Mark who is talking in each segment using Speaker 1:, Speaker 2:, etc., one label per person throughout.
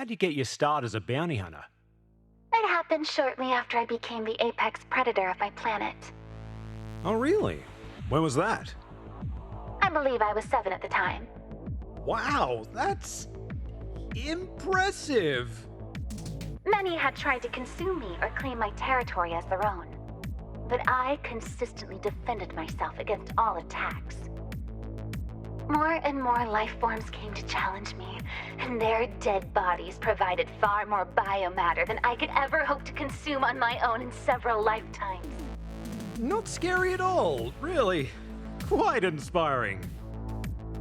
Speaker 1: How'd you get your start as a bounty hunter?
Speaker 2: It happened shortly after I became the apex predator of my planet.
Speaker 1: Oh, really? When was that?
Speaker 2: I believe I was 7 at the time.
Speaker 1: Wow, that's impressive.
Speaker 2: Many had tried to consume me or claim my territory as their own, but I consistently defended myself against all attacks. More and more life forms came to challenge me, and their dead bodies provided far more biomatter than I could ever hope to consume on my own in several lifetimes.
Speaker 1: Not scary at all, really. Quite inspiring.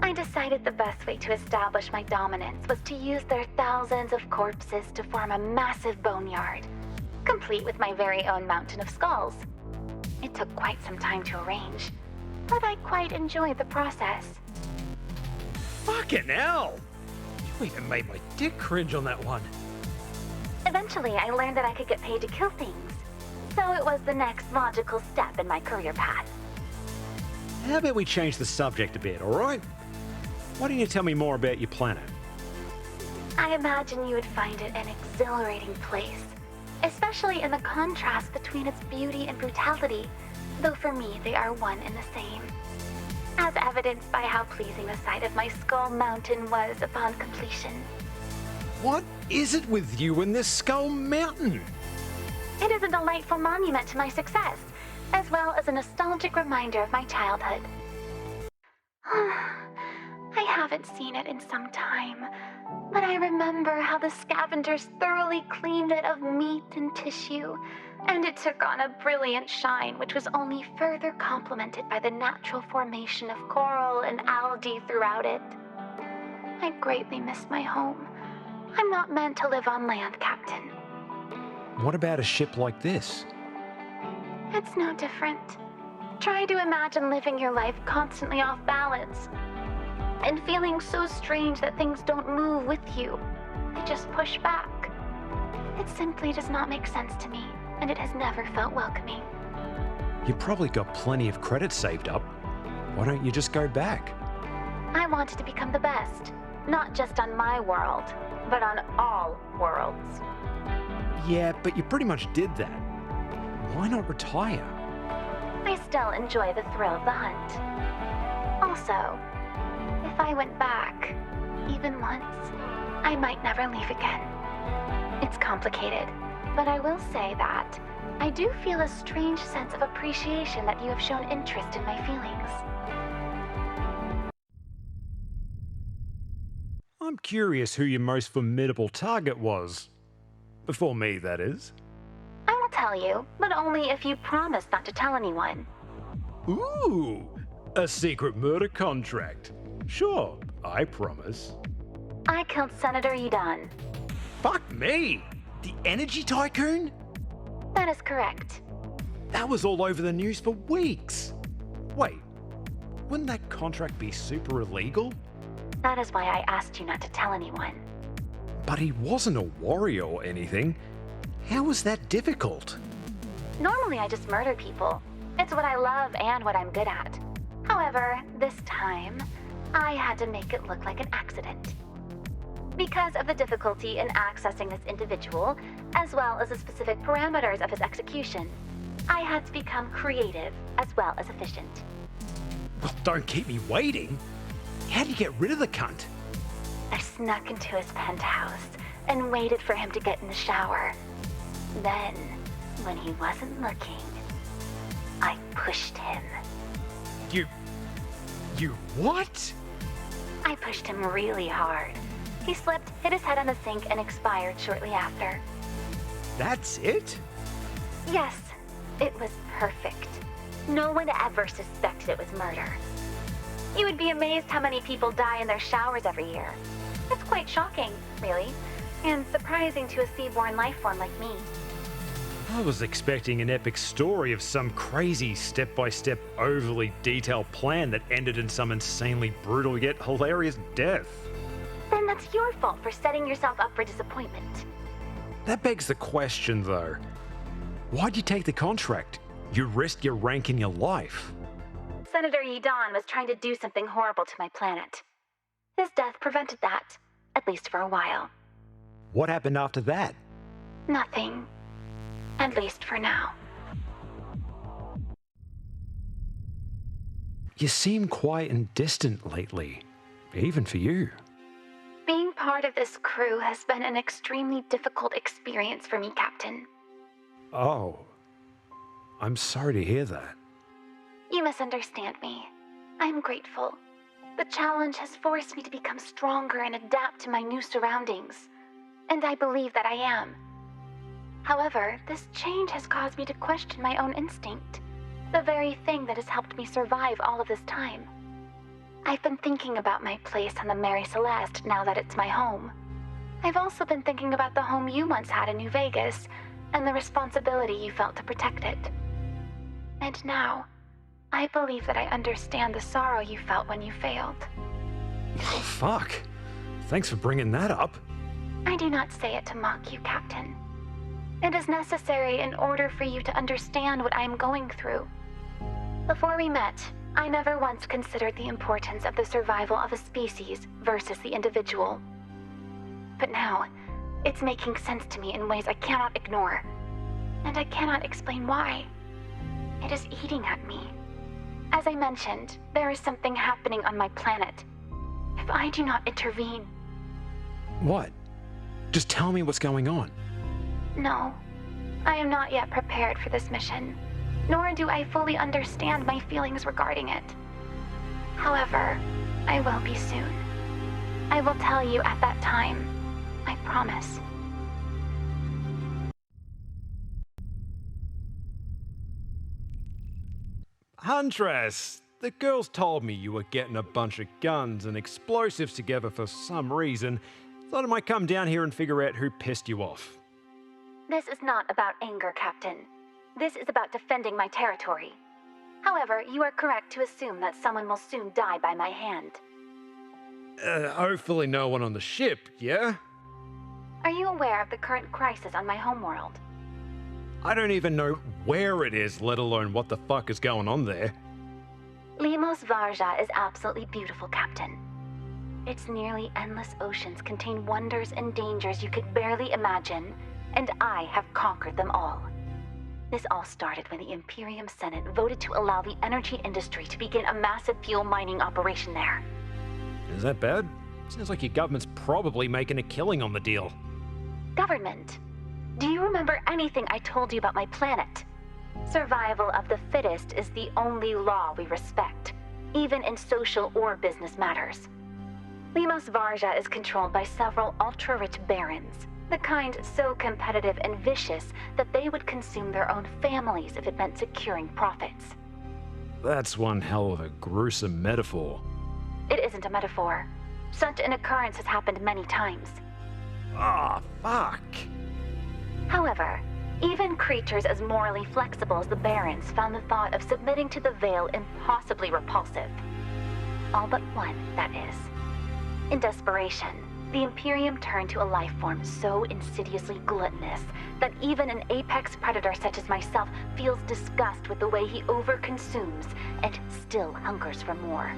Speaker 2: I decided the best way to establish my dominance was to use their thousands of corpses to form a massive boneyard, complete with my very own mountain of skulls. It took quite some time to arrange, but I quite enjoyed the process.
Speaker 1: Fucking hell! You even made my dick cringe on that one.
Speaker 2: Eventually, I learned that I could get paid to kill things, so it was the next logical step in my career path.
Speaker 1: How about we change the subject a bit, alright? Why don't you tell me more about your planet?
Speaker 2: I imagine you would find it an exhilarating place, especially in the contrast between its beauty and brutality, though for me they are one and the same. As evidenced by how pleasing the sight of my Skull Mountain was upon completion.
Speaker 1: What is it with you and this Skull Mountain?
Speaker 2: It is a delightful monument to my success, as well as a nostalgic reminder of my childhood. I haven't seen it in some time, but I remember how the scavengers thoroughly cleaned it of meat and tissue, and it took on a brilliant shine which was only further complemented by the natural formation of coral and algae throughout it. I greatly miss my home. I'm not meant to live on land, Captain.
Speaker 1: What about a ship like this?
Speaker 2: It's no different. Try to imagine living your life constantly off balance and feeling so strange that things don't move with you. They just push back. It simply does not make sense to me, and it has never felt welcoming.
Speaker 1: You probably got plenty of credits saved up. Why don't you just go back?
Speaker 2: I wanted to become the best, not just on my world, but on all worlds.
Speaker 1: Yeah, but you pretty much did that. Why not retire?
Speaker 2: I still enjoy the thrill of the hunt. Also, if I went back, even once, I might never leave again. It's complicated, but I will say that I do feel a strange sense of appreciation that you have shown interest in my feelings.
Speaker 1: I'm curious who your most formidable target was. Before me, that is.
Speaker 2: I will tell you, but only if you promise not to tell anyone.
Speaker 1: Ooh, a secret murder contract. Sure, I promise.
Speaker 2: I killed Senator Edan.
Speaker 1: Fuck me! The energy tycoon?
Speaker 2: That is correct.
Speaker 1: That was all over the news for weeks. Wait, wouldn't that contract be super illegal?
Speaker 2: That is why I asked you not to tell anyone.
Speaker 1: But he wasn't a warrior or anything. How was that difficult?
Speaker 2: Normally I just murder people. It's what I love and what I'm good at. However, this time, I had to make it look like an accident. Because of the difficulty in accessing this individual, as well as the specific parameters of his execution, I had to become creative as well as efficient.
Speaker 1: Well, don't keep me waiting. How'd you get rid of the cunt?
Speaker 2: I snuck into his penthouse and waited for him to get in the shower. Then, when he wasn't looking, I pushed him.
Speaker 1: You what?
Speaker 2: I pushed him really hard. He slipped, hit his head on the sink, and expired shortly after.
Speaker 1: That's it?
Speaker 2: Yes, it was perfect. No one ever suspected it was murder. You would be amazed how many people die in their showers every year. It's quite shocking, really, and surprising to a seaborn life form like me.
Speaker 1: I was expecting an epic story of some crazy step-by-step overly detailed plan that ended in some insanely brutal yet hilarious death.
Speaker 2: Then that's your fault for setting yourself up for disappointment.
Speaker 1: That begs the question though. Why'd you take the contract? You risked your rank and your life.
Speaker 2: Senator Edan was trying to do something horrible to my planet. His death prevented that, at least for a while.
Speaker 1: What happened after that?
Speaker 2: Nothing. At least for now.
Speaker 1: You seem quiet and distant lately, even for you.
Speaker 2: Being part of this crew has been an extremely difficult experience for me, Captain.
Speaker 1: Oh, I'm sorry to hear that.
Speaker 2: You misunderstand me. I'm grateful. The challenge has forced me to become stronger and adapt to my new surroundings. And I believe that I am. However, this change has caused me to question my own instinct, the very thing that has helped me survive all of this time. I've been thinking about my place on the Mary Celeste now that it's my home. I've also been thinking about the home you once had in New Vegas and the responsibility you felt to protect it. And now, I believe that I understand the sorrow you felt when you failed.
Speaker 1: Oh, fuck. Thanks for bringing that up.
Speaker 2: I do not say it to mock you, Captain. It is necessary in order for you to understand what I am going through. Before we met, I never once considered the importance of the survival of a species versus the individual. But now, it's making sense to me in ways I cannot ignore. And I cannot explain why. It is eating at me. As I mentioned, there is something happening on my planet. If I do not intervene...
Speaker 1: What? Just tell me what's going on.
Speaker 2: No, I am not yet prepared for this mission, nor do I fully understand my feelings regarding it. However, I will be soon. I will tell you at that time. I promise.
Speaker 1: Huntress! The girls told me you were getting a bunch of guns and explosives together for some reason. Thought I might come down here and figure out who pissed you off.
Speaker 2: This is not about anger, Captain. This is about defending my territory. However, you are correct to assume that someone will soon die by my hand.
Speaker 1: Hopefully no one on the ship, yeah?
Speaker 2: Are you aware of the current crisis on my homeworld?
Speaker 1: I don't even know where it is, let alone what the fuck is going on there.
Speaker 2: Leemos Varja is absolutely beautiful, Captain. Its nearly endless oceans contain wonders and dangers you could barely imagine, and I have conquered them all. This all started when the Imperium Senate voted to allow the energy industry to begin a massive fuel mining operation there.
Speaker 1: Is that bad? Sounds like your government's probably making a killing on the deal.
Speaker 2: Government? Do you remember anything I told you about my planet? Survival of the fittest is the only law we respect, even in social or business matters. Leemos Varja is controlled by several ultra-rich barons, the kind so competitive and vicious that they would consume their own families if it meant securing profits.
Speaker 1: That's one hell of a gruesome metaphor.
Speaker 2: It isn't a metaphor. Such an occurrence has happened many times.
Speaker 1: Ah, fuck.
Speaker 2: However, even creatures as morally flexible as the barons found the thought of submitting to the Veil impossibly repulsive. All but one, that is. In desperation, the Imperium turned to a life form so insidiously gluttonous that even an apex predator such as myself feels disgust with the way he overconsumes and still hungers for more.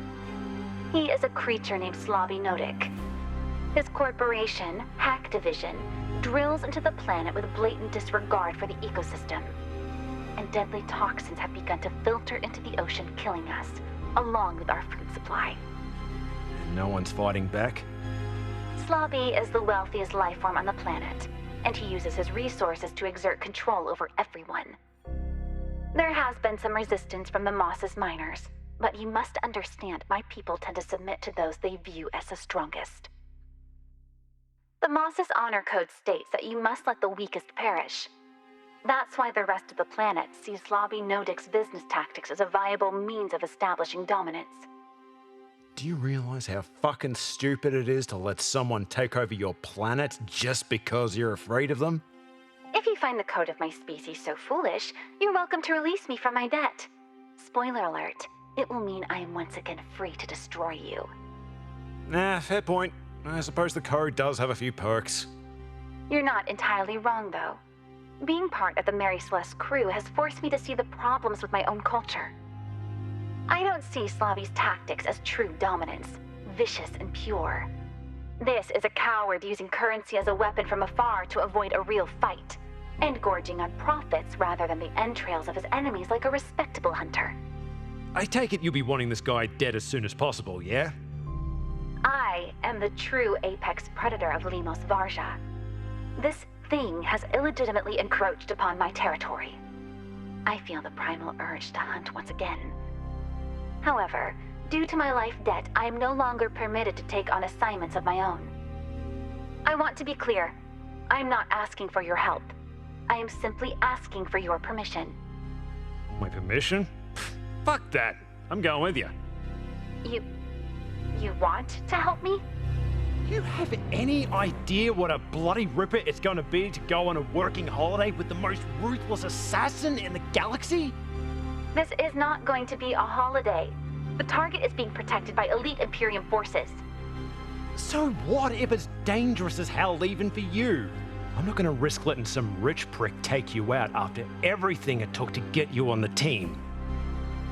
Speaker 2: He is a creature named Slobby Nodick. His corporation, Hack Division, drills into the planet with blatant disregard for the ecosystem. And deadly toxins have begun to filter into the ocean, killing us, along with our food supply.
Speaker 1: And no one's fighting back?
Speaker 2: Slobby is the wealthiest life form on the planet, and he uses his resources to exert control over everyone. There has been some resistance from the Moss's miners, but you must understand my people tend to submit to those they view as the strongest. The Moss's honor code states that you must let the weakest perish. That's why the rest of the planet sees Slobby Nodick's business tactics as a viable means of establishing dominance.
Speaker 1: Do you realize how fucking stupid it is to let someone take over your planet just because you're afraid of them?
Speaker 2: If you find the code of my species so foolish, you're welcome to release me from my debt. Spoiler alert, it will mean I am once again free to destroy you.
Speaker 1: Nah, fair point. I suppose the code does have a few perks.
Speaker 2: You're not entirely wrong, though. Being part of the Mary Celeste crew has forced me to see the problems with my own culture. I don't see Slobby's tactics as true dominance, vicious and pure. This is a coward using currency as a weapon from afar to avoid a real fight, and gorging on profits rather than the entrails of his enemies like a respectable hunter.
Speaker 1: I take it you'll be wanting this guy dead as soon as possible, yeah?
Speaker 2: I am the true apex predator of Leemos Varja. This thing has illegitimately encroached upon my territory. I feel the primal urge to hunt once again. However, due to my life debt, I am no longer permitted to take on assignments of my own. I want to be clear. I am not asking for your help. I am simply asking for your permission.
Speaker 1: My permission? Fuck that. I'm going with you.
Speaker 2: You want to help me?
Speaker 1: You have any idea what a bloody ripper it's going to be to go on a working holiday with the most ruthless assassin in the galaxy?
Speaker 2: This is not going to be a holiday. The target is being protected by elite Imperium forces.
Speaker 1: So what if it's dangerous as hell even for you? I'm not going to risk letting some rich prick take you out after everything it took to get you on the team.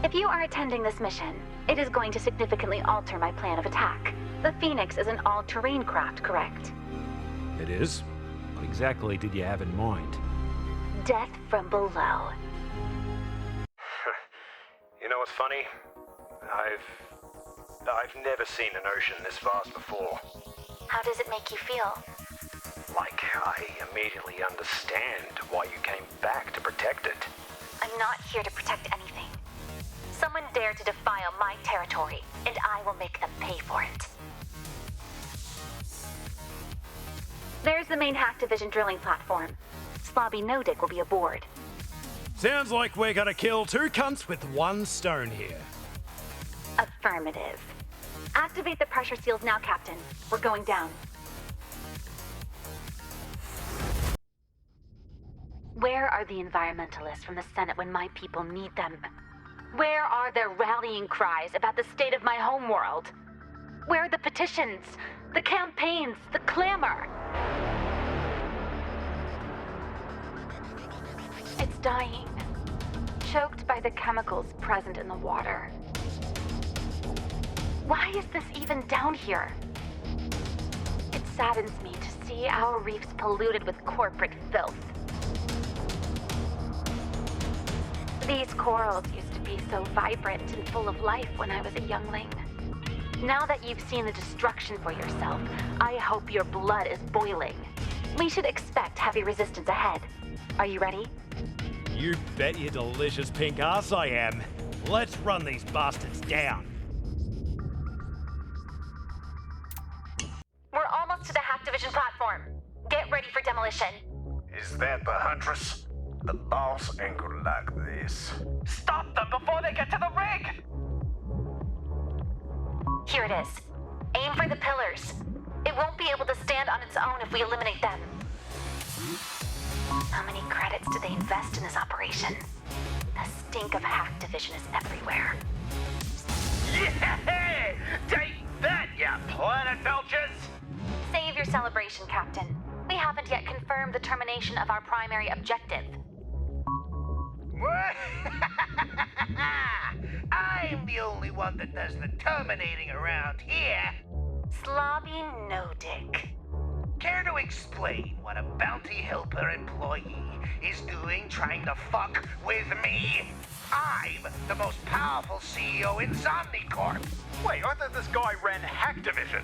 Speaker 2: If you are attending this mission, it is going to significantly alter my plan of attack. The Phoenix is an all-terrain craft, correct?
Speaker 1: It is? What exactly did you have in mind?
Speaker 2: Death from below.
Speaker 1: You know what's funny? I've never seen an ocean this vast before.
Speaker 2: How does it make you feel?
Speaker 1: Like I immediately understand why you came back to protect it.
Speaker 2: I'm not here to protect anything. Someone dare to defile my territory, and I will make them pay for it. There's the main Hack Division drilling platform. Slobby Nodick will be aboard.
Speaker 1: Sounds like we're gonna kill two cunts with one stone here.
Speaker 2: Affirmative. Activate the pressure seals now, Captain. We're going down. Where are the environmentalists from the Senate when my people need them? Where are their rallying cries about the state of my homeworld? Where are the petitions, the campaigns, the clamor? It's dying, choked by the chemicals present in the water. Why is this even down here? It saddens me to see our reefs polluted with corporate filth. These corals used to be so vibrant and full of life when I was a youngling. Now that you've seen the destruction for yourself, I hope your blood is boiling. We should expect heavy resistance ahead. Are you ready?
Speaker 1: You bet your delicious pink ass I am. Let's run these bastards down.
Speaker 2: We're almost to the Hack Division platform. Get ready for demolition.
Speaker 3: Is that the huntress? The boss ain't gonna like this.
Speaker 4: Stop them before they get to the rig!
Speaker 2: Here it is. Aim for the pillars. It won't be able to stand on its own if we eliminate them. How many credits did they invest in this operation? The stink of Hack Division is everywhere.
Speaker 4: Yeah! Take that, ya planet belchers!
Speaker 2: Save your celebration, Captain. We haven't yet confirmed the termination of our primary objective.
Speaker 4: I'm the only one that does the terminating around here.
Speaker 2: Slobby Nodick.
Speaker 4: Care to explain what a bounty helper employee is doing trying to fuck with me? I'm the most powerful CEO in Somnicorp.
Speaker 3: Wait, I thought this guy ran Hack Division.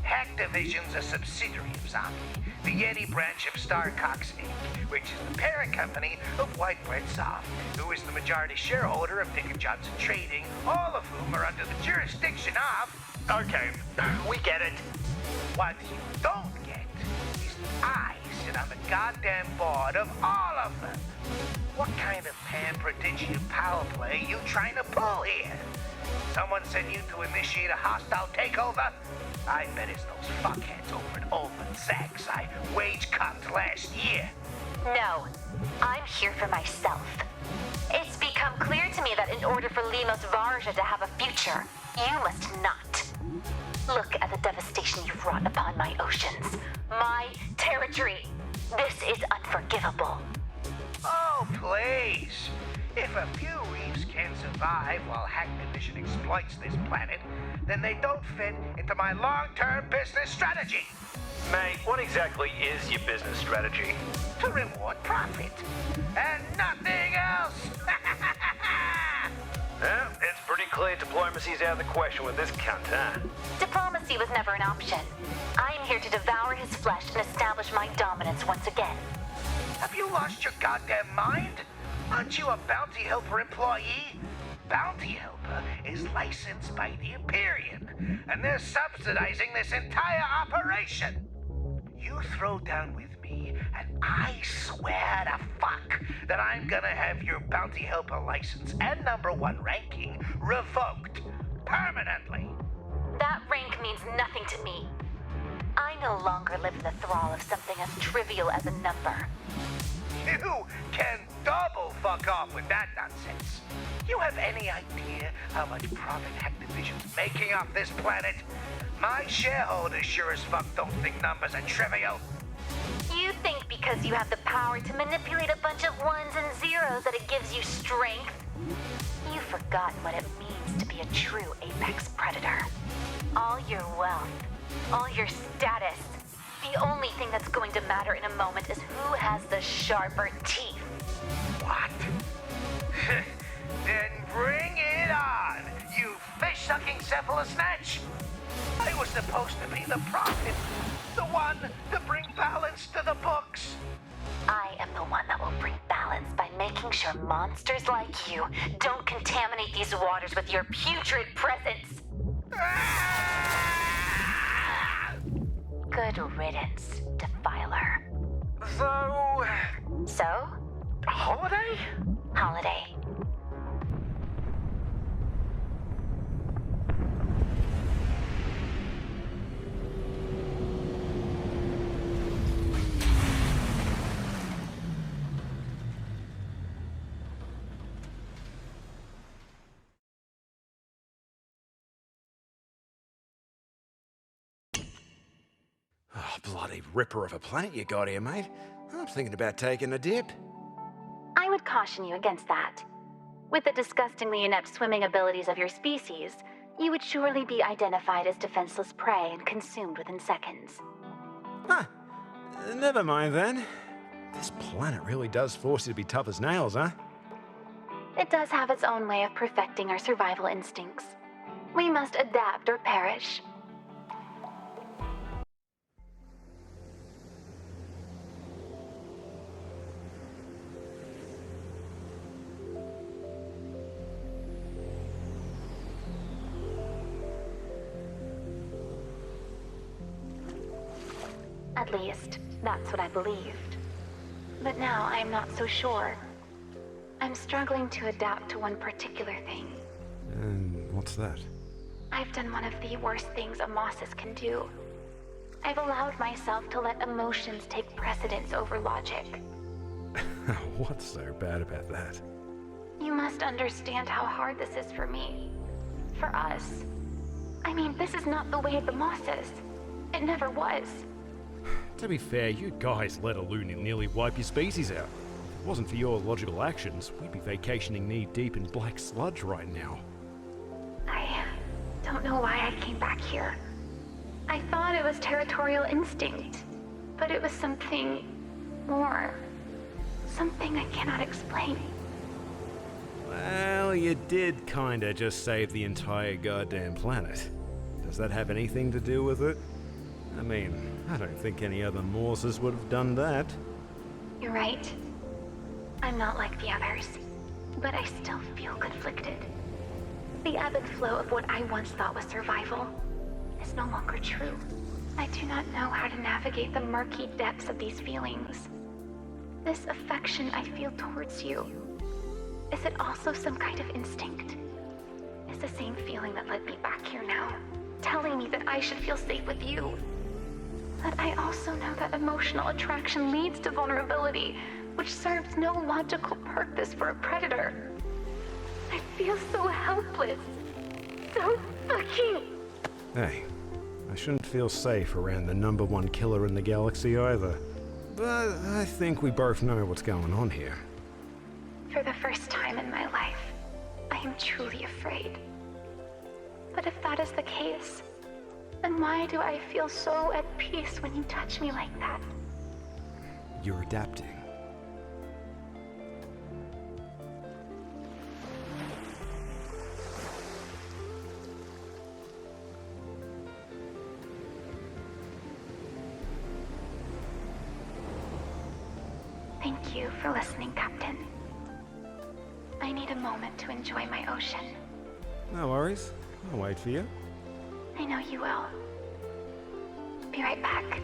Speaker 4: Hack Division's a subsidiary of Zombie, the Yeti branch of Starcox Inc., which is the parent company of White Bread Soft, who is the majority shareholder of Dick & Johnson Trading, all of whom are under the jurisdiction of...
Speaker 3: Okay, we get it.
Speaker 4: What you don't get is I sit on the goddamn board of all of them. What kind of pan-prodigium power play you trying to pull here? Someone sent you to initiate a hostile takeover? I bet it's those fuckheads over at Oldman Sachs I wage-cupped last year.
Speaker 2: No, I'm here for myself. It's become clear to me that in order for Leemos Varja to have a future, you must not. Look at the devastation you've wrought upon my oceans, my territory. This is unforgivable.
Speaker 4: Oh, please. If a few reefs can survive while Hack Division exploits this planet, then they don't fit into my long-term business strategy.
Speaker 5: Mate, what exactly is your business strategy?
Speaker 4: To reward profit. And nothing else!
Speaker 5: Well, it's pretty clear diplomacy's out of the question with this cunt, huh?
Speaker 2: Diplomacy was never an option. I am here to devour his flesh and establish my dominance once again.
Speaker 4: Have you lost your goddamn mind? Aren't you a bounty helper employee? Bounty helper is licensed by the Empyrean, and they're subsidizing this entire operation. You throw down with me, and I swear to fuck that I'm gonna have your bounty helper license and #1 ranking revoked permanently.
Speaker 2: That rank means nothing to me. I no longer live in the thrall of something as trivial as a number.
Speaker 4: You can double fuck off with that nonsense. You have any idea how much profit Hack Division's making off this planet? My shareholders sure as fuck don't think numbers are trivial.
Speaker 2: You think because you have the power to manipulate a bunch of ones and zeros that it gives you strength? You've forgotten what it means to be a true apex predator. All your wealth, all your status, the only thing that's going to matter in a moment is who has the sharper teeth.
Speaker 4: What? Then bring it on, you fish-sucking cephalosnatch! I was supposed to be the prophet, the one to bring balance to the books.
Speaker 2: I am the one that will bring balance by making sure monsters like you don't contaminate these waters with your putrid presence. Good riddance, Defiler. So?
Speaker 5: Holiday?
Speaker 2: Holiday.
Speaker 1: Oh, bloody ripper of a planet you got here, mate. I'm thinking about taking a dip.
Speaker 2: I would caution you against that. With the disgustingly inept swimming abilities of your species, you would surely be identified as defenseless prey and consumed within seconds.
Speaker 1: Huh. Never mind then. This planet really does force you to be tough as nails, huh?
Speaker 2: It does have its own way of perfecting our survival instincts. We must adapt or perish. At least, that's what I believed. But now I'm not so sure. I'm struggling to adapt to one particular thing.
Speaker 1: And what's that?
Speaker 2: I've done one of the worst things a Mosses can do. I've allowed myself to let emotions take precedence over logic.
Speaker 1: What's so bad about that?
Speaker 2: You must understand how hard this is for me. For us. I mean, this is not the way of the Mosses. It never was.
Speaker 1: To be fair, you guys let a loony nearly wipe your species out. If it wasn't for your logical actions, we'd be vacationing knee-deep in black sludge right now.
Speaker 2: I don't know why I came back here. I thought it was territorial instinct, but it was something more. Something I cannot explain.
Speaker 1: Well, you did kinda just save the entire goddamn planet. Does that have anything to do with it? I mean, I don't think any other Morses would have done that.
Speaker 2: You're right. I'm not like the others, but I still feel conflicted. The ebb and flow of what I once thought was survival is no longer true. I do not know how to navigate the murky depths of these feelings. This affection I feel towards you, is it also some kind of instinct? It's the same feeling that led me back here now, telling me that I should feel safe with you. But I also know that emotional attraction leads to vulnerability, which serves no logical purpose for a predator. I feel so helpless. So fucking...
Speaker 1: Hey, I shouldn't feel safe around the #1 killer in the galaxy either. But I think we both know what's going on here.
Speaker 2: For the first time in my life, I am truly afraid. But if that is the case, then why do I feel so at peace when you touch me like that?
Speaker 1: You're adapting.
Speaker 2: Thank you for listening, Captain. I need a moment to enjoy my ocean.
Speaker 1: No worries. I'll wait for you.
Speaker 2: I know you will. Be right back.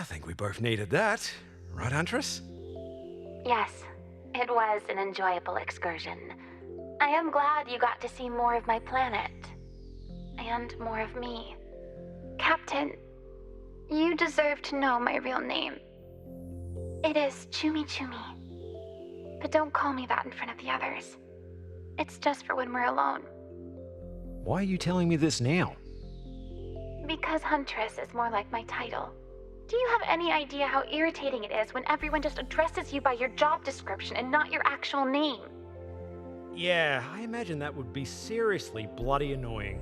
Speaker 1: I think we both needed that. Right, Huntress?
Speaker 2: Yes, it was an enjoyable excursion. I am glad you got to see more of my planet. And more of me. Captain, you deserve to know my real name. It is Chumi Chumi. But don't call me that in front of the others. It's just for when we're alone.
Speaker 1: Why are you telling me this now?
Speaker 2: Because Huntress is more like my title. Do you have any idea how irritating it is when everyone just addresses you by your job description and not your actual name?
Speaker 1: Yeah, I imagine that would be seriously bloody annoying.